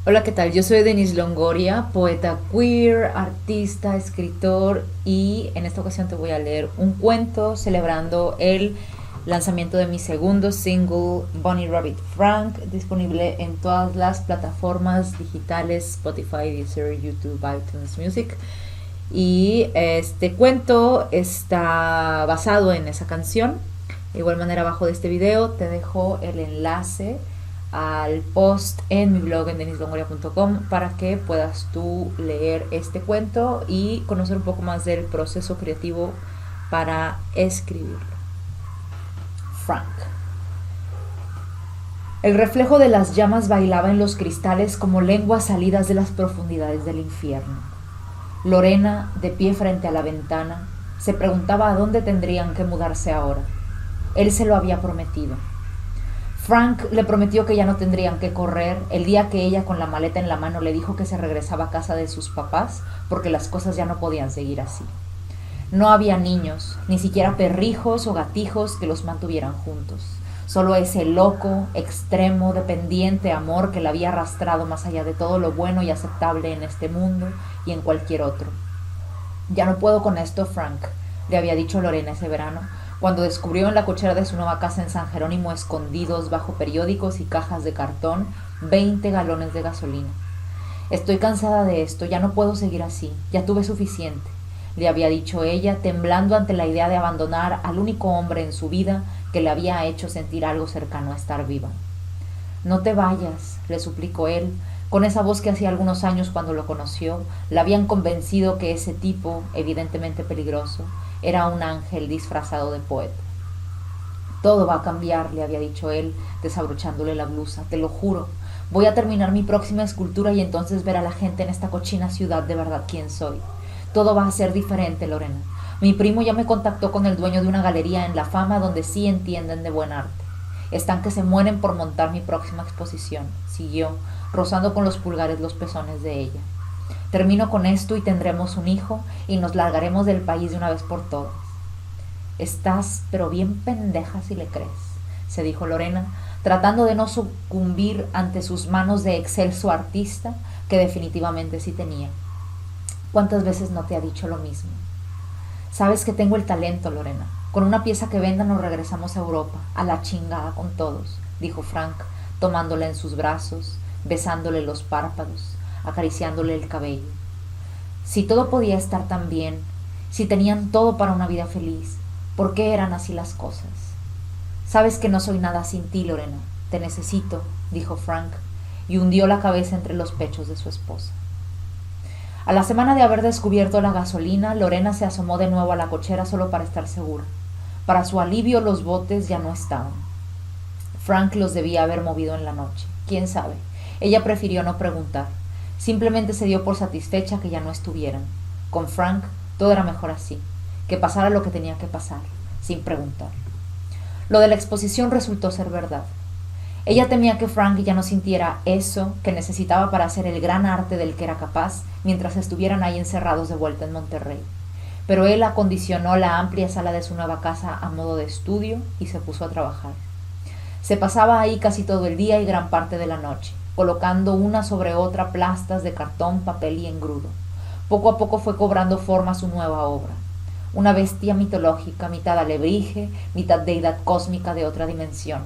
Hola, ¿qué tal? Yo soy Denise Longoria, poeta queer, artista, escritor y en esta ocasión te voy a leer un cuento celebrando el lanzamiento de mi segundo single, Bunny Rabbit Frank, disponible en todas las plataformas digitales, Spotify, Deezer, YouTube, iTunes Music. Y este cuento está basado en esa canción. De igual manera, abajo de este video te dejo el enlace al post en mi blog en denislongoria.com para que puedas tú leer este cuento y conocer un poco más del proceso creativo para escribirlo. Frank. El reflejo de las llamas bailaba en los cristales como lenguas salidas de las profundidades del infierno. Lorena, de pie frente a la ventana, se preguntaba a dónde tendrían que mudarse ahora. Él se lo había prometido. Frank le prometió que ya no tendrían que correr el día que ella con la maleta en la mano le dijo que se regresaba a casa de sus papás porque las cosas ya no podían seguir así. No había niños, ni siquiera perrijos o gatijos que los mantuvieran juntos. Solo ese loco, extremo, dependiente amor que la había arrastrado más allá de todo lo bueno y aceptable en este mundo y en cualquier otro. Ya no puedo con esto, Frank, le había dicho Lorena ese verano, cuando descubrió en la cochera de su nueva casa en San Jerónimo, escondidos bajo periódicos y cajas de cartón, 20 galones de gasolina. Estoy cansada de esto, ya no puedo seguir así, ya tuve suficiente, le había dicho ella, temblando ante la idea de abandonar al único hombre en su vida que le había hecho sentir algo cercano a estar viva. No te vayas, le suplicó él, con esa voz que hacía algunos años cuando lo conoció, la habían convencido que ese tipo, evidentemente peligroso, era un ángel disfrazado de poeta. Todo va a cambiar, le había dicho él, desabrochándole la blusa, te lo juro. Voy a terminar mi próxima escultura y entonces ver a la gente en esta cochina ciudad de verdad quién soy. Todo va a ser diferente, Lorena. Mi primo ya me contactó con el dueño de una galería en La Fama donde sí entienden de buen arte. Están que se mueren por montar mi próxima exposición, siguió, rozando con los pulgares los pezones de ella. Termino con esto y tendremos un hijo y nos largaremos del país de una vez por todas. Estás pero bien pendeja si le crees, se dijo Lorena, tratando de no sucumbir ante sus manos de excelso artista que definitivamente sí tenía. ¿Cuántas veces no te ha dicho lo mismo? Sabes que tengo el talento, Lorena. Con una pieza que venda nos regresamos a Europa, a la chingada con todos, dijo Frank, tomándola en sus brazos, besándole los párpados, acariciándole el cabello. Si todo podía estar tan bien, si tenían todo para una vida feliz, ¿por qué eran así las cosas? Sabes que no soy nada sin ti, Lorena. Te necesito, dijo Frank, y hundió la cabeza entre los pechos de su esposa. A la semana de haber descubierto la gasolina, Lorena se asomó de nuevo a la cochera solo para estar segura. Para su alivio, los botes ya no estaban. Frank los debía haber movido en la noche. ¿Quién sabe? Ella prefirió no preguntar. Simplemente se dio por satisfecha que ya no estuvieran. Con Frank todo era mejor así, que pasara lo que tenía que pasar, sin preguntar. Lo de la exposición resultó ser verdad. Ella temía que Frank ya no sintiera eso que necesitaba para hacer el gran arte del que era capaz mientras estuvieran ahí encerrados de vuelta en Monterrey. Pero él acondicionó la amplia sala de su nueva casa a modo de estudio y se puso a trabajar. Se pasaba ahí casi todo el día y gran parte de la noche, colocando una sobre otra plastas de cartón, papel y engrudo. Poco a poco fue cobrando forma su nueva obra. Una bestia mitológica, mitad alebrije, mitad deidad cósmica de otra dimensión.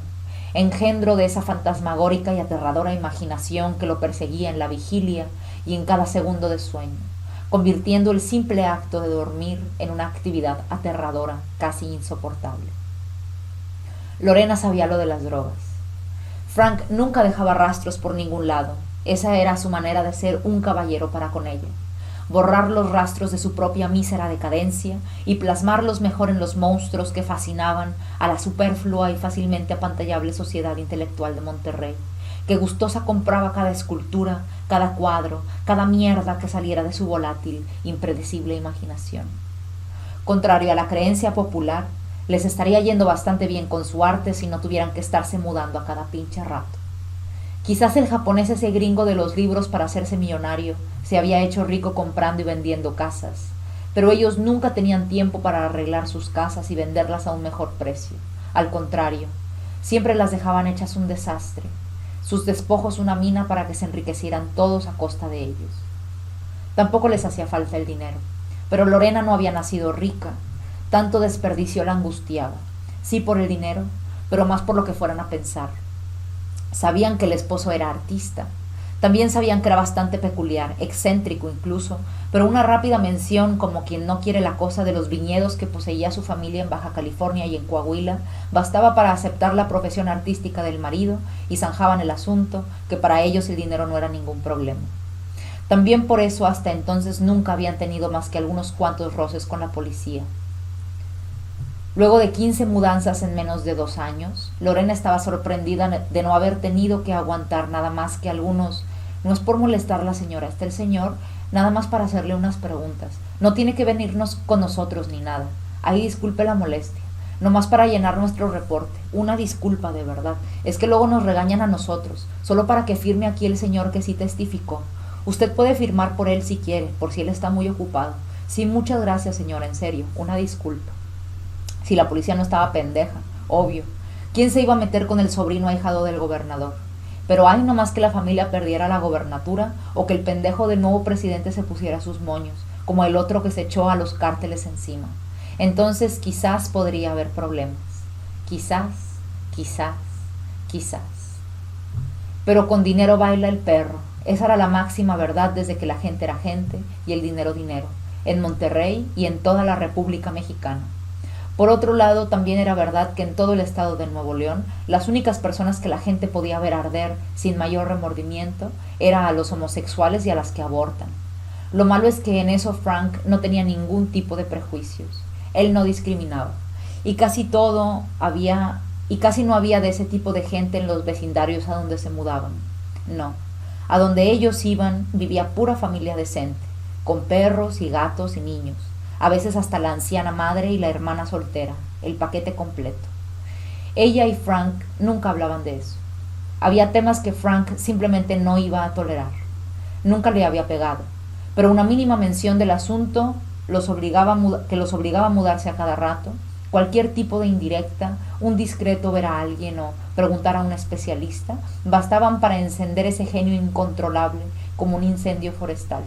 Engendro de esa fantasmagórica y aterradora imaginación que lo perseguía en la vigilia y en cada segundo de sueño, convirtiendo el simple acto de dormir en una actividad aterradora, casi insoportable. Lorena sabía lo de las drogas. Frank nunca dejaba rastros por ningún lado. Esa era su manera de ser un caballero para con ella. Borrar los rastros de su propia mísera decadencia y plasmarlos mejor en los monstruos que fascinaban a la superflua y fácilmente apantallable sociedad intelectual de Monterrey, que gustosa compraba cada escultura, cada cuadro, cada mierda que saliera de su volátil, impredecible imaginación. Contrario a la creencia popular, les estaría yendo bastante bien con su arte si no tuvieran que estarse mudando a cada pinche rato. Quizás el japonés ese gringo de los libros para hacerse millonario se había hecho rico comprando y vendiendo casas, pero ellos nunca tenían tiempo para arreglar sus casas y venderlas a un mejor precio. Al contrario, siempre las dejaban hechas un desastre. sus despojos una mina para que se enriquecieran todos a costa de ellos. Tampoco les hacía falta el dinero, pero Lorena no había nacido rica. Tanto desperdicio la angustiaba, sí por el dinero, pero más por lo que fueran a pensar. Sabían que el esposo era artista. También sabían que era bastante peculiar, excéntrico incluso, pero una rápida mención, como quien no quiere la cosa, de los viñedos que poseía su familia en Baja California y en Coahuila, bastaba para aceptar la profesión artística del marido y zanjaban el asunto, que para ellos el dinero no era ningún problema. También por eso hasta entonces nunca habían tenido más que algunos cuantos roces con la policía. Luego de 15 mudanzas en menos de 2 años, Lorena estaba sorprendida de no haber tenido que aguantar nada más que algunos. No es por molestar a la señora, está el señor, nada más para hacerle unas preguntas. No tiene que venirnos con nosotros ni nada. Ahí disculpe la molestia. Nomás para llenar nuestro reporte. Una disculpa de verdad. Es que luego nos regañan a nosotros. Solo para que firme aquí el señor que sí testificó. Usted puede firmar por él si quiere, por si él está muy ocupado. Sí, muchas gracias, señora, en serio. Una disculpa. Si la policía no estaba pendeja, obvio. ¿Quién se iba a meter con el sobrino ahijado del gobernador? Pero ay, nomás que la familia perdiera la gobernatura o que el pendejo del nuevo presidente se pusiera sus moños, como el otro que se echó a los cárteles encima. Entonces quizás podría haber problemas. Quizás. Pero con dinero baila el perro. Esa era la máxima verdad desde que la gente era gente y el dinero dinero, en Monterrey y en toda la República Mexicana. Por otro lado, también era verdad que en todo el estado de Nuevo León, las únicas personas que la gente podía ver arder sin mayor remordimiento eran a los homosexuales y a las que abortan. Lo malo es que en eso Frank no tenía ningún tipo de prejuicios. Él no discriminaba. Y casi no había de ese tipo de gente en los vecindarios a donde se mudaban. No. A donde ellos iban vivía pura familia decente, con perros y gatos y niños. A veces hasta la anciana madre y la hermana soltera, el paquete completo. Ella y Frank nunca hablaban de eso. Había temas que Frank simplemente no iba a tolerar. Nunca le había pegado, pero una mínima mención del asunto que los obligaba a mudarse a cada rato, cualquier tipo de indirecta, un discreto ver a alguien o preguntar a un especialista, bastaban para encender ese genio incontrolable como un incendio forestal.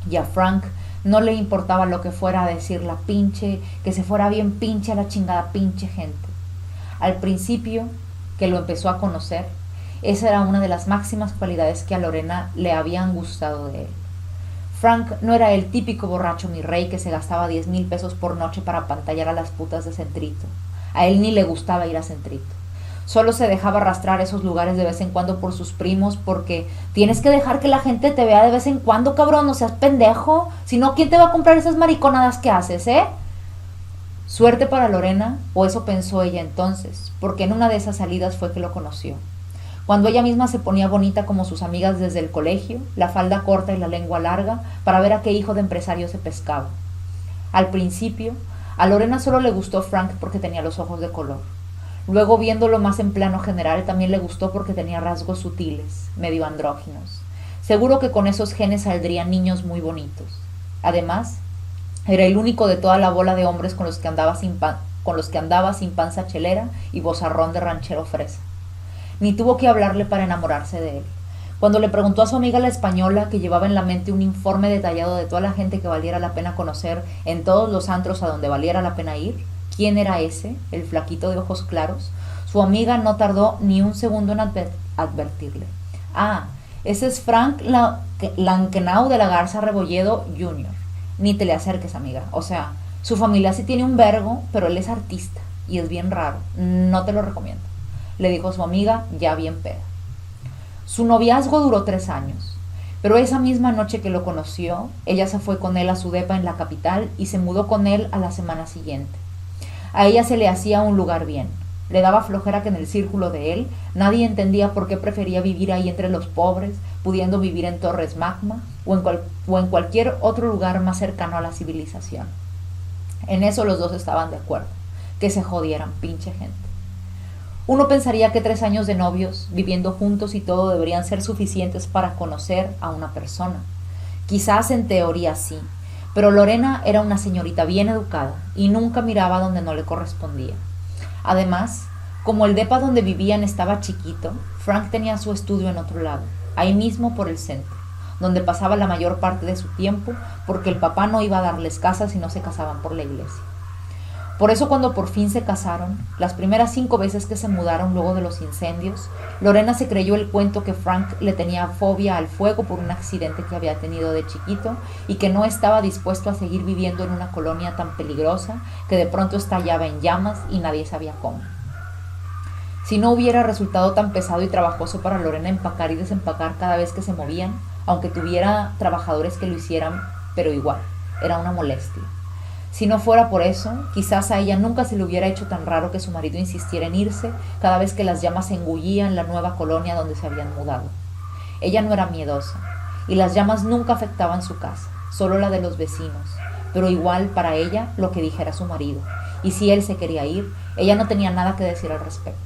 Y a Frank no le importaba lo que fuera a decir la pinche, que se fuera bien pinche a la chingada pinche gente. Al principio, que lo empezó a conocer, esa era una de las máximas cualidades que a Lorena le habían gustado de él. Frank no era el típico borracho mi rey que se gastaba 10,000 pesos por noche para apantallar a las putas de Centrito. A él ni le gustaba ir a Centrito. Solo se dejaba arrastrar a esos lugares de vez en cuando por sus primos porque tienes que dejar que la gente te vea de vez en cuando, cabrón, no seas pendejo. Si no, ¿quién te va a comprar esas mariconadas que haces, Suerte para Lorena, o eso pensó ella entonces, porque en una de esas salidas fue que lo conoció. Cuando ella misma se ponía bonita como sus amigas desde el colegio, la falda corta y la lengua larga, para ver a qué hijo de empresario se pescaba. Al principio, a Lorena solo le gustó Frank porque tenía los ojos de color. Luego, viéndolo más en plano general, también le gustó porque tenía rasgos sutiles, medio andróginos. Seguro que con esos genes saldrían niños muy bonitos. Además, era el único de toda la bola de hombres con los que andaba sin panza chelera y vozarrón de ranchero fresa. Ni tuvo que hablarle para enamorarse de él. Cuando le preguntó a su amiga la española, que llevaba en la mente un informe detallado de toda la gente que valiera la pena conocer en todos los antros a donde valiera la pena ir, ¿quién era ese, el flaquito de ojos claros? Su amiga no tardó ni un segundo en advertirle. Ah, ese es Frank Lankenau de la Garza Rebolledo Jr. Ni te le acerques, amiga. O sea, su familia sí tiene un vergo, pero él es artista y es bien raro. No te lo recomiendo, le dijo su amiga, ya bien peda. Su noviazgo duró 3 años, pero esa misma noche que lo conoció, ella se fue con él a su depa en la capital y se mudó con él a la semana siguiente. A ella se le hacía un lugar bien. Le daba flojera que en el círculo de él nadie entendía por qué prefería vivir ahí entre los pobres, pudiendo vivir en Torres Magma o en cualquier otro lugar más cercano a la civilización. En eso los dos estaban de acuerdo, que se jodieran, pinche gente. Uno pensaría que 3 años de novios, viviendo juntos y todo, deberían ser suficientes para conocer a una persona. Quizás en teoría sí, pero Lorena era una señorita bien educada y nunca miraba donde no le correspondía. Además, Como el depa donde vivían estaba chiquito, Frank tenía su estudio en otro lado, ahí mismo por el centro, donde pasaba la mayor parte de su tiempo, porque el papá no iba a darles casa si no se casaban por la iglesia. Por eso cuando por fin se casaron, las primeras 5 veces que se mudaron luego de los incendios, Lorena se creyó el cuento que Frank le tenía fobia al fuego por un accidente que había tenido de chiquito y que no estaba dispuesto a seguir viviendo en una colonia tan peligrosa que de pronto estallaba en llamas y nadie sabía cómo. Si no hubiera resultado tan pesado y trabajoso para Lorena empacar y desempacar cada vez que se movían, aunque tuviera trabajadores que lo hicieran, pero igual, era una molestia. Si no fuera por eso, quizás a ella nunca se le hubiera hecho tan raro que su marido insistiera en irse cada vez que las llamas engullían la nueva colonia donde se habían mudado. Ella no era miedosa, y las llamas nunca afectaban su casa, solo la de los vecinos, pero igual para ella lo que dijera su marido, y si él se quería ir, ella no tenía nada que decir al respecto.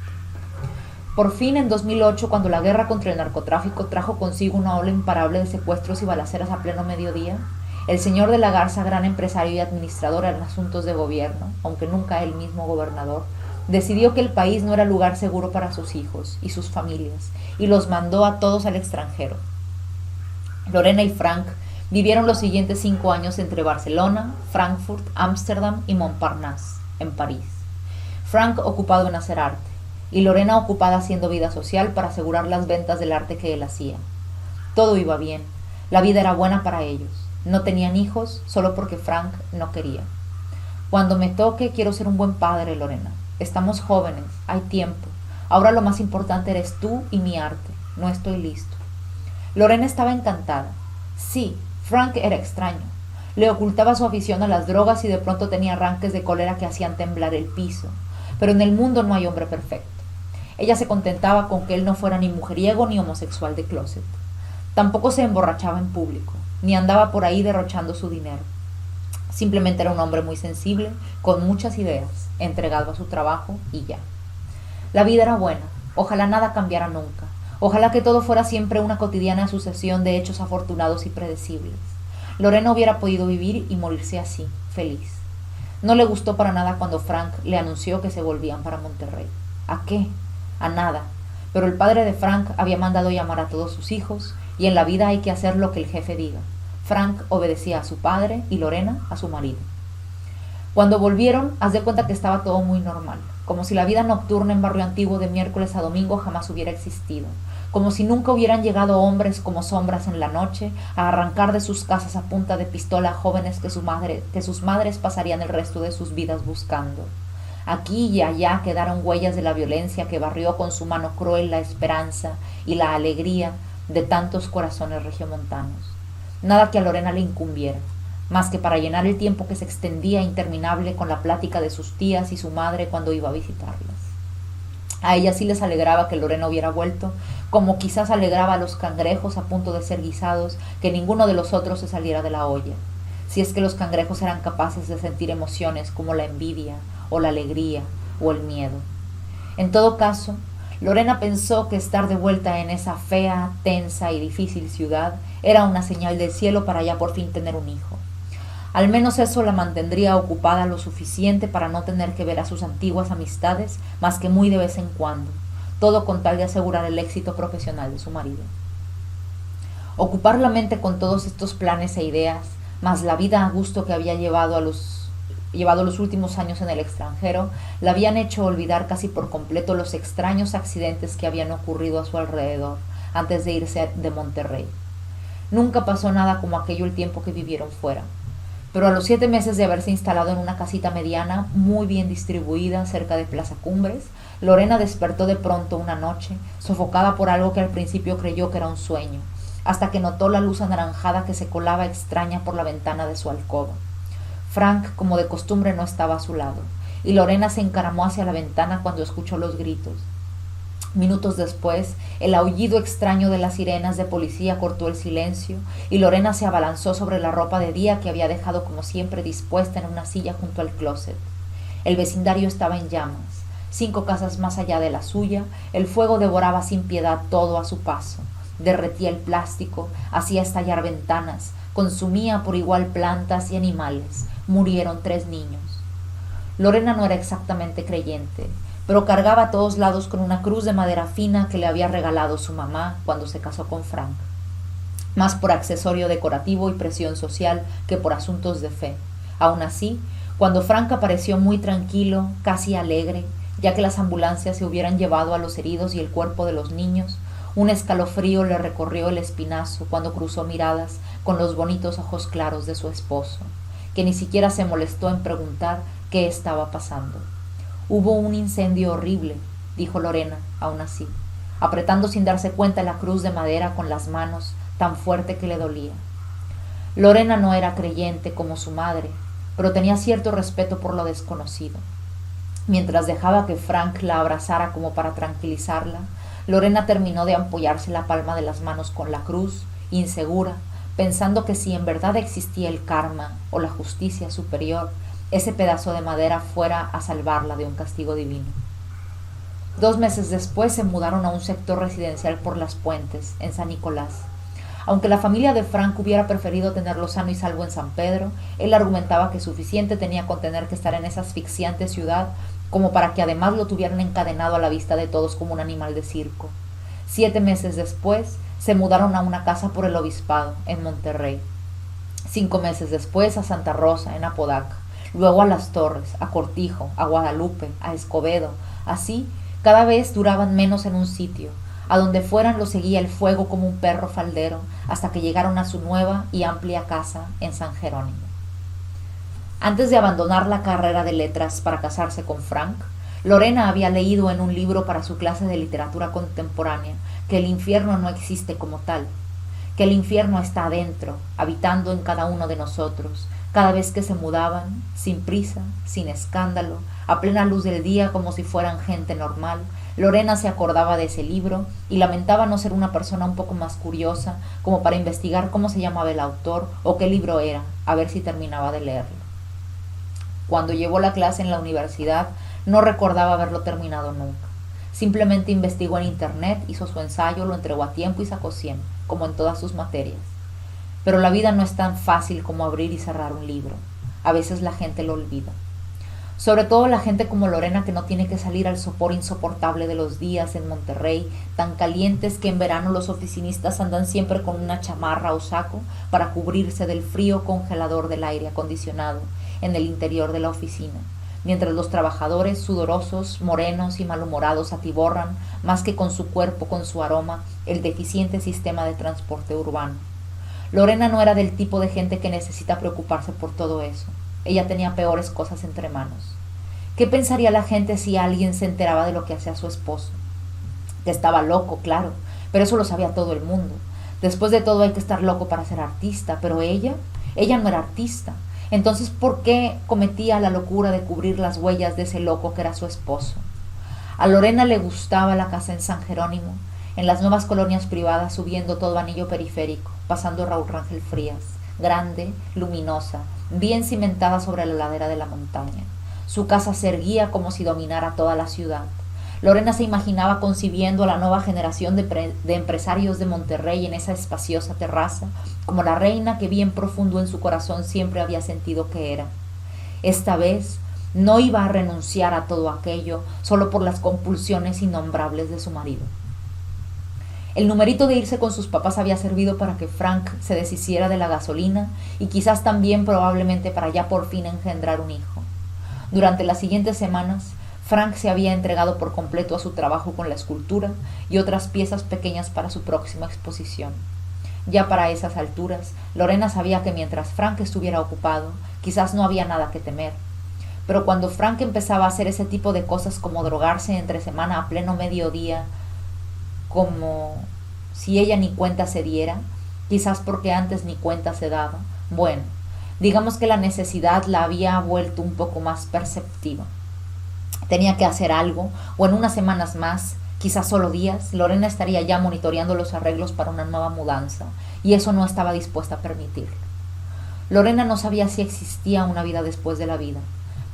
Por fin, en 2008, cuando la guerra contra el narcotráfico trajo consigo una ola imparable de secuestros y balaceras a pleno mediodía, el señor de la Garza, gran empresario y administrador en asuntos de gobierno, aunque nunca él mismo gobernador, decidió que el país no era lugar seguro para sus hijos y sus familias, y los mandó a todos al extranjero. Lorena y Frank vivieron los siguientes 5 años entre Barcelona, Frankfurt, Ámsterdam y Montparnasse, en París. Frank ocupado en hacer arte, y Lorena ocupada haciendo vida social para asegurar las ventas del arte que él hacía. Todo iba bien, la vida era buena para ellos. No tenían hijos solo porque Frank no quería. Cuando me toque quiero ser un buen padre, Lorena. Estamos jóvenes, hay tiempo. Ahora lo más importante eres tú y mi arte. No estoy listo. Lorena estaba encantada. Sí, Frank era extraño. Le ocultaba su afición a las drogas y de pronto tenía arranques de cólera que hacían temblar el piso. Pero en el mundo no hay hombre perfecto. Ella se contentaba con que él no fuera ni mujeriego ni homosexual de closet. Tampoco se emborrachaba en público, ni andaba por ahí derrochando su dinero. Simplemente era un hombre muy sensible, con muchas ideas, entregado a su trabajo y ya. La vida era buena, ojalá nada cambiara nunca, ojalá que todo fuera siempre una cotidiana sucesión de hechos afortunados y predecibles. Lorena hubiera podido vivir y morirse así, feliz. No le gustó para nada cuando Frank le anunció que se volvían para Monterrey. ¿A qué? A nada. Pero el padre de Frank había mandado llamar a todos sus hijos, y en la vida hay que hacer lo que el jefe diga. Frank obedecía a su padre y Lorena a su marido. Cuando volvieron, haz de cuenta que estaba todo muy normal, como si la vida nocturna en Barrio Antiguo de miércoles a domingo jamás hubiera existido, como si nunca hubieran llegado hombres como sombras en la noche a arrancar de sus casas a punta de pistola a jóvenes que sus madres pasarían el resto de sus vidas buscando. Aquí y allá quedaron huellas de la violencia que barrió con su mano cruel la esperanza y la alegría de tantos corazones regiomontanos. Nada que a Lorena le incumbiera, más que para llenar el tiempo que se extendía interminable con la plática de sus tías y su madre cuando iba a visitarlas. A ella sí les alegraba que Lorena hubiera vuelto, como quizás alegraba a los cangrejos a punto de ser guisados que ninguno de los otros se saliera de la olla, si es que los cangrejos eran capaces de sentir emociones como la envidia, o la alegría, o el miedo. En todo caso, Lorena pensó que estar de vuelta en esa fea, tensa y difícil ciudad era una señal del cielo para ya por fin tener un hijo. Al menos eso la mantendría ocupada lo suficiente para no tener que ver a sus antiguas amistades más que muy de vez en cuando, todo con tal de asegurar el éxito profesional de su marido. Ocupar la mente con todos estos planes e ideas, más la vida a gusto que había llevado los últimos años en el extranjero, la habían hecho olvidar casi por completo los extraños accidentes que habían ocurrido a su alrededor antes de irse de Monterrey. Nunca pasó nada como aquello el tiempo que vivieron fuera, pero a los 7 meses de haberse instalado en una casita mediana muy bien distribuida cerca de Plaza Cumbres, Lorena despertó de pronto una noche, sofocada por algo que al principio creyó que era un sueño, hasta que notó la luz anaranjada que se colaba extraña por la ventana de su alcoba. Frank, como de costumbre, no estaba a su lado, y Lorena se encaramó hacia la ventana cuando escuchó los gritos. Minutos después, el aullido extraño de las sirenas de policía cortó el silencio, y Lorena se abalanzó sobre la ropa de día que había dejado como siempre dispuesta en una silla junto al closet. El vecindario estaba en llamas. 5 casas más allá de la suya, el fuego devoraba sin piedad todo a su paso. Derretía el plástico, hacía estallar ventanas, consumía por igual plantas y animales. Murieron 3 niños. Lorena no era exactamente creyente, pero cargaba a todos lados con una cruz de madera fina que le había regalado su mamá cuando se casó con Frank, más por accesorio decorativo y presión social que por asuntos de fe. Aún así, cuando Frank apareció muy tranquilo, casi alegre, ya que las ambulancias se hubieran llevado a los heridos y el cuerpo de los niños, un escalofrío le recorrió el espinazo cuando cruzó miradas con los bonitos ojos claros de su esposo, que ni siquiera se molestó en preguntar qué estaba pasando. Hubo un incendio horrible, dijo Lorena, aún así, apretando sin darse cuenta la cruz de madera con las manos, tan fuerte que le dolía. Lorena no era creyente como su madre, pero tenía cierto respeto por lo desconocido. Mientras dejaba que Frank la abrazara como para tranquilizarla, Lorena terminó de ampollarse la palma de las manos con la cruz, insegura, pensando que si en verdad existía el karma o la justicia superior, ese pedazo de madera fuera a salvarla de un castigo divino. 2 meses después se mudaron a un sector residencial por Las Puentes, en San Nicolás. Aunque la familia de Frank hubiera preferido tenerlo sano y salvo en San Pedro, él argumentaba que suficiente tenía con tener que estar en esa asfixiante ciudad como para que además lo tuvieran encadenado a la vista de todos como un animal de circo. 7 meses después, se mudaron a una casa por el obispado, en Monterrey. 5 meses después, a Santa Rosa, en Apodaca. Luego a Las Torres, a Cortijo, a Guadalupe, a Escobedo. Así, cada vez duraban menos en un sitio. A donde fueran los seguía el fuego como un perro faldero, hasta que llegaron a su nueva y amplia casa en San Jerónimo. Antes de abandonar la carrera de letras para casarse con Frank, Lorena había leído en un libro para su clase de literatura contemporánea que el infierno no existe como tal, que el infierno está adentro, habitando en cada uno de nosotros, cada vez que se mudaban, sin prisa, sin escándalo, a plena luz del día como si fueran gente normal. Lorena se acordaba de ese libro y lamentaba no ser una persona un poco más curiosa como para investigar cómo se llamaba el autor o qué libro era, a ver si terminaba de leerlo. Cuando llevó la clase en la universidad, no recordaba haberlo terminado nunca. Simplemente investigó en internet, hizo su ensayo, lo entregó a tiempo y sacó 100, como en todas sus materias. Pero la vida no es tan fácil como abrir y cerrar un libro. A veces la gente lo olvida. Sobre todo la gente como Lorena, que no tiene que salir al sopor insoportable de los días en Monterrey, tan calientes que en verano los oficinistas andan siempre con una chamarra o saco para cubrirse del frío congelador del aire acondicionado en el interior de la oficina, mientras los trabajadores sudorosos, morenos y malhumorados atiborran, más que con su cuerpo, con su aroma, el deficiente sistema de transporte urbano. Lorena no era del tipo de gente que necesita preocuparse por todo eso. Ella tenía peores cosas entre manos. ¿Qué pensaría la gente si alguien se enteraba de lo que hacía su esposo? Que estaba loco, claro, pero eso lo sabía todo el mundo. Después de todo hay que estar loco para ser artista, pero ella no era artista. Entonces, ¿por qué cometía la locura de cubrir las huellas de ese loco que era su esposo? A Lorena le gustaba la casa en San Jerónimo, en las nuevas colonias privadas, subiendo todo anillo periférico, pasando Raúl Rangel Frías, grande, luminosa, bien cimentada sobre la ladera de la montaña. Su casa se erguía como si dominara toda la ciudad. Lorena se imaginaba concibiendo a la nueva generación de empresarios de Monterrey en esa espaciosa terraza, como la reina que bien profundo en su corazón siempre había sentido que era. Esta vez no iba a renunciar a todo aquello solo por las compulsiones innombrables de su marido. El numerito de irse con sus papás había servido para que Frank se deshiciera de la gasolina y quizás también probablemente para ya por fin engendrar un hijo. Durante las siguientes semanas, Frank se había entregado por completo a su trabajo con la escultura y otras piezas pequeñas para su próxima exposición. Ya para esas alturas, Lorena sabía que mientras Frank estuviera ocupado, quizás no había nada que temer. Pero cuando Frank empezaba a hacer ese tipo de cosas como drogarse entre semana a pleno mediodía, como si ella ni cuenta se diera, quizás porque antes ni cuenta se daba, bueno, digamos que la necesidad la había vuelto un poco más perceptiva. Tenía que hacer algo, o en unas semanas más, quizás solo días, Lorena estaría ya monitoreando los arreglos para una nueva mudanza, y eso no estaba dispuesta a permitirlo. Lorena no sabía si existía una vida después de la vida,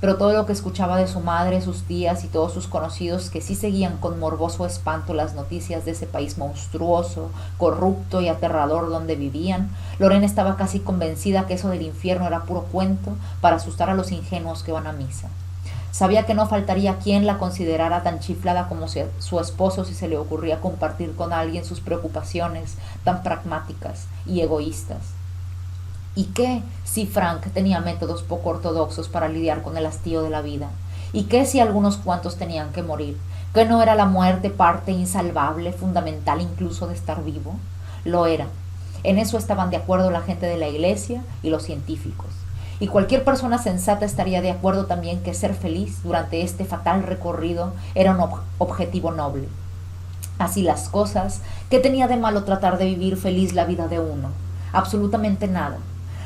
pero todo lo que escuchaba de su madre, sus tías y todos sus conocidos que sí seguían con morboso espanto las noticias de ese país monstruoso, corrupto y aterrador donde vivían, Lorena estaba casi convencida que eso del infierno era puro cuento para asustar a los ingenuos que van a misa. Sabía que no faltaría quien la considerara tan chiflada como su esposo si se le ocurría compartir con alguien sus preocupaciones tan pragmáticas y egoístas. ¿Y qué si Frank tenía métodos poco ortodoxos para lidiar con el hastío de la vida? ¿Y qué si algunos cuantos tenían que morir? ¿Que no era la muerte parte insalvable, fundamental incluso de estar vivo? Lo era. En eso estaban de acuerdo la gente de la iglesia y los científicos. Y cualquier persona sensata estaría de acuerdo también que ser feliz durante este fatal recorrido era un objetivo noble. Así las cosas, ¿qué tenía de malo tratar de vivir feliz la vida de uno? Absolutamente nada.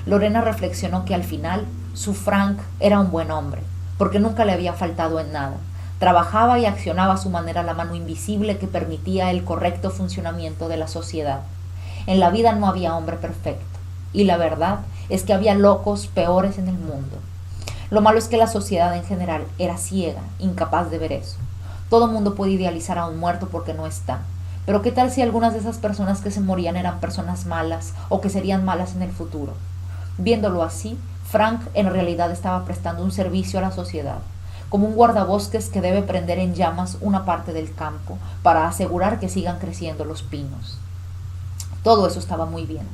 Lorena reflexionó que al final su Frank era un buen hombre, porque nunca le había faltado en nada. Trabajaba y accionaba a su manera la mano invisible que permitía el correcto funcionamiento de la sociedad. En la vida no había hombre perfecto, y la verdad es que había locos peores en el mundo. Lo malo es que la sociedad en general era ciega, incapaz de ver eso. Todo mundo puede idealizar a un muerto porque no está. Pero ¿qué tal si algunas de esas personas que se morían eran personas malas o que serían malas en el futuro? Viéndolo así, Frank en realidad estaba prestando un servicio a la sociedad, como un guardabosques que debe prender en llamas una parte del campo para asegurar que sigan creciendo los pinos. Todo eso estaba muy bien.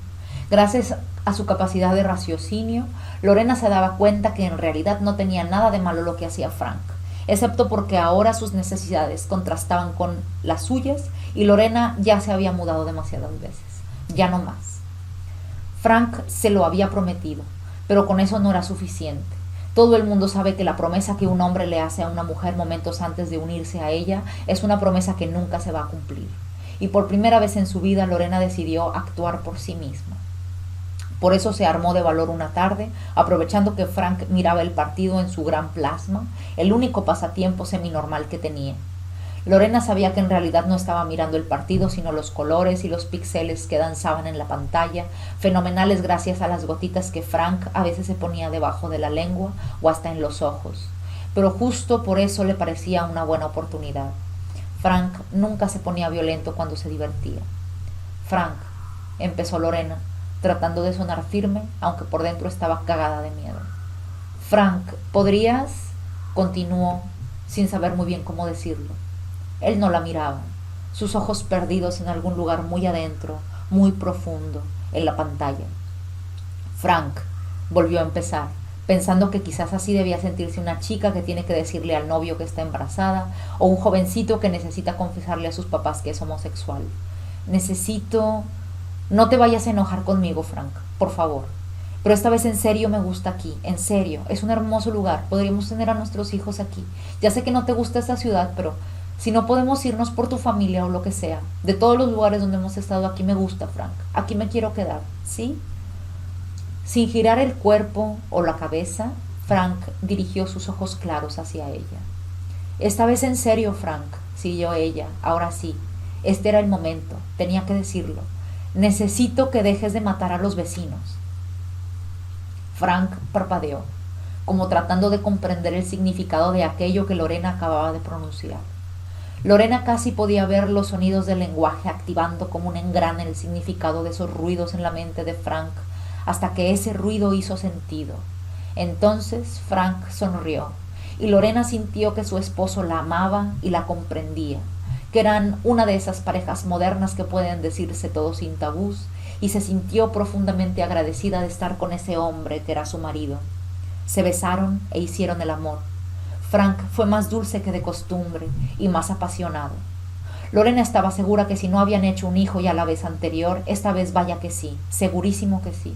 Gracias a su capacidad de raciocinio, Lorena se daba cuenta que en realidad no tenía nada de malo lo que hacía Frank, excepto porque ahora sus necesidades contrastaban con las suyas y Lorena ya se había mudado demasiadas veces. Ya no más. Frank se lo había prometido, pero con eso no era suficiente. Todo el mundo sabe que la promesa que un hombre le hace a una mujer momentos antes de unirse a ella es una promesa que nunca se va a cumplir. Y por primera vez en su vida Lorena decidió actuar por sí misma. Por eso se armó de valor una tarde, aprovechando que Frank miraba el partido en su gran plasma, el único pasatiempo seminormal que tenía. Lorena sabía que en realidad no estaba mirando el partido, sino los colores y los píxeles que danzaban en la pantalla, fenomenales gracias a las gotitas que Frank a veces se ponía debajo de la lengua o hasta en los ojos. Pero justo por eso le parecía una buena oportunidad. Frank nunca se ponía violento cuando se divertía. Frank, empezó Lorena, tratando de sonar firme, aunque por dentro estaba cagada de miedo. Frank, ¿podrías? Continuó, sin saber muy bien cómo decirlo. Él no la miraba, sus ojos perdidos en algún lugar muy adentro, muy profundo, en la pantalla. Frank, volvió a empezar, pensando que quizás así debía sentirse una chica que tiene que decirle al novio que está embarazada, o un jovencito que necesita confesarle a sus papás que es homosexual. Necesito... No te vayas a enojar conmigo, Frank, por favor. Pero esta vez en serio me gusta aquí, en serio. Es un hermoso lugar, podríamos tener a nuestros hijos aquí. Ya sé que no te gusta esta ciudad, pero si no podemos irnos por tu familia o lo que sea, de todos los lugares donde hemos estado, aquí me gusta, Frank. Aquí me quiero quedar, ¿sí? Sin girar el cuerpo o la cabeza, Frank dirigió sus ojos claros hacia ella. Esta vez en serio, Frank, siguió ella, ahora sí. Este era el momento, tenía que decirlo. Necesito que dejes de matar a los vecinos. Frank parpadeó, como tratando de comprender el significado de aquello que Lorena acababa de pronunciar. Lorena casi podía ver los sonidos del lenguaje activando como un engrane el significado de esos ruidos en la mente de Frank, hasta que ese ruido hizo sentido. Entonces Frank sonrió, y Lorena sintió que su esposo la amaba y la comprendía, que eran una de esas parejas modernas que pueden decirse todo sin tabús, y se sintió profundamente agradecida de estar con ese hombre que era su marido. Se besaron e hicieron el amor. Frank fue más dulce que de costumbre y más apasionado. Lorena estaba segura que si no habían hecho un hijo ya la vez anterior, esta vez vaya que sí, segurísimo que sí.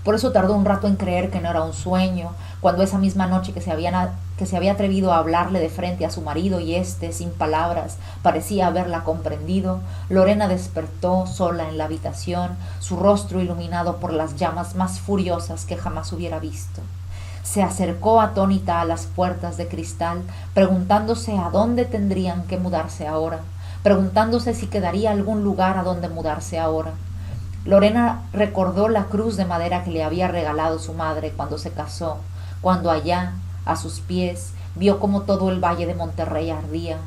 Por eso tardó un rato en creer que no era un sueño, cuando esa misma noche que se había atrevido a hablarle de frente a su marido y éste, sin palabras, parecía haberla comprendido, Lorena despertó sola en la habitación, su rostro iluminado por las llamas más furiosas que jamás hubiera visto. Se acercó atónita a las puertas de cristal, preguntándose a dónde tendrían que mudarse ahora, preguntándose si quedaría algún lugar a donde mudarse ahora. Lorena recordó la cruz de madera que le había regalado su madre cuando se casó, cuando allá, a sus pies, vio como todo el valle de Monterrey ardía,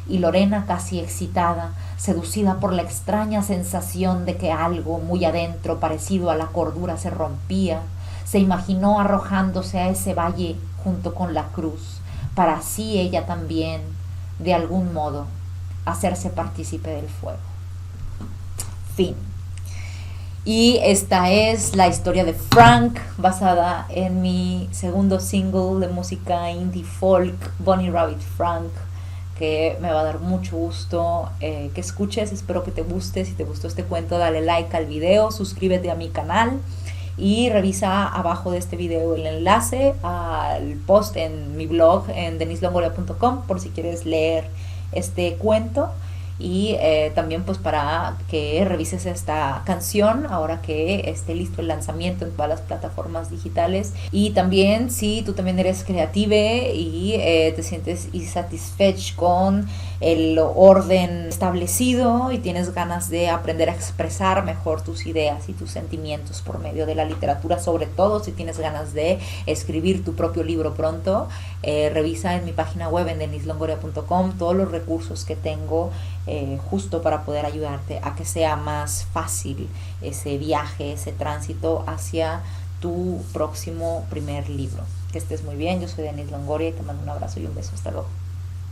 y Lorena, casi excitada, seducida por la extraña sensación de que algo muy adentro, parecido a la cordura, se rompía, se imaginó arrojándose a ese valle junto con la cruz, para así ella también, de algún modo, hacerse partícipe del fuego. Fin. Y esta es la historia de Frank, basada en mi segundo single de música indie folk, Bunny Rabbit Frank, que me va a dar mucho gusto que escuches. Espero que te guste. Si te gustó este cuento, dale like al video, suscríbete a mi canal y revisa abajo de este video el enlace al post en mi blog en denislongoria.com por si quieres leer este cuento. Y también pues para que revises esta canción ahora que esté listo el lanzamiento en todas las plataformas digitales. Y también si tú también eres creative y te sientes insatisfecho con el orden establecido y tienes ganas de aprender a expresar mejor tus ideas y tus sentimientos por medio de la literatura, sobre todo si tienes ganas de escribir tu propio libro pronto, revisa en mi página web en denislongoria.com todos los recursos que tengo justo para poder ayudarte a que sea más fácil ese viaje, ese tránsito hacia tu próximo primer libro. Que estés muy bien, yo soy Denise Longoria y te mando un abrazo y un beso, hasta luego.